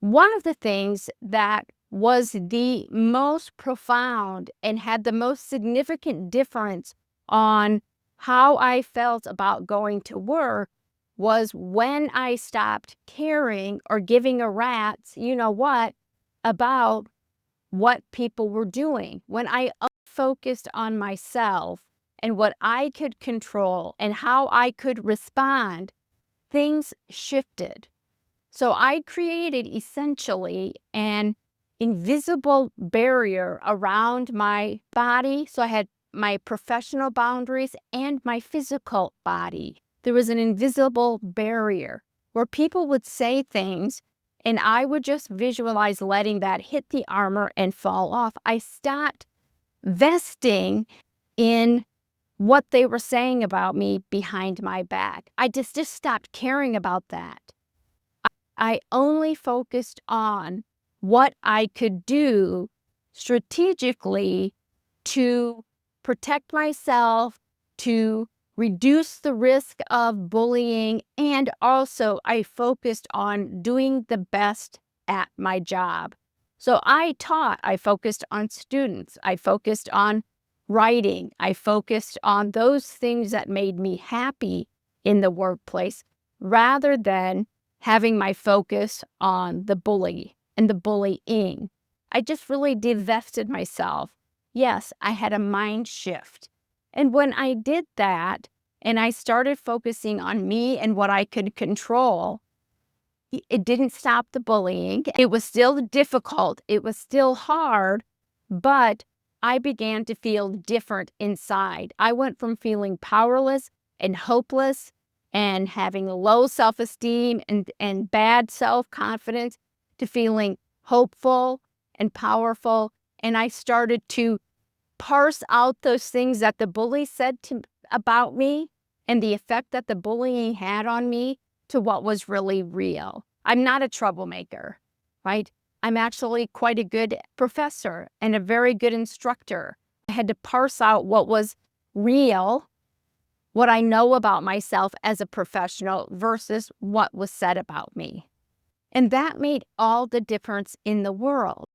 One of the things that was the most profound and had the most significant difference on how I felt about going to work was when I stopped caring or giving a rat's, you know what, about what people were doing. When I focused on myself and what I could control and how I could respond, things shifted. So I created essentially an invisible barrier around my body. So I had my professional boundaries and my physical body. There was an invisible barrier where people would say things and I would just visualize letting that hit the armor and fall off. I stopped vesting in what they were saying about me behind my back. I just stopped caring about that. I only focused on what I could do strategically to protect myself, to reduce the risk of bullying, and also I focused on doing the best at my job. So I taught, I focused on students, I focused on writing, I focused on those things that made me happy in the workplace rather than having my focus on the bully and the bullying. I just really divested myself. Yes, I had a mind shift. And when I did that and I started focusing on me and what I could control, it didn't stop the bullying. It was still difficult. It was still hard, but I began to feel different inside. I went from feeling powerless and hopeless and having low self-esteem and bad self-confidence to feeling hopeful and powerful. And I started to parse out those things that the bully said about me and the effect that the bullying had on me to what was really real. I'm not a troublemaker, right? I'm actually quite a good professor and a very good instructor. I had to parse out what was real, what I know about myself as a professional versus what was said about me. And that made all the difference in the world.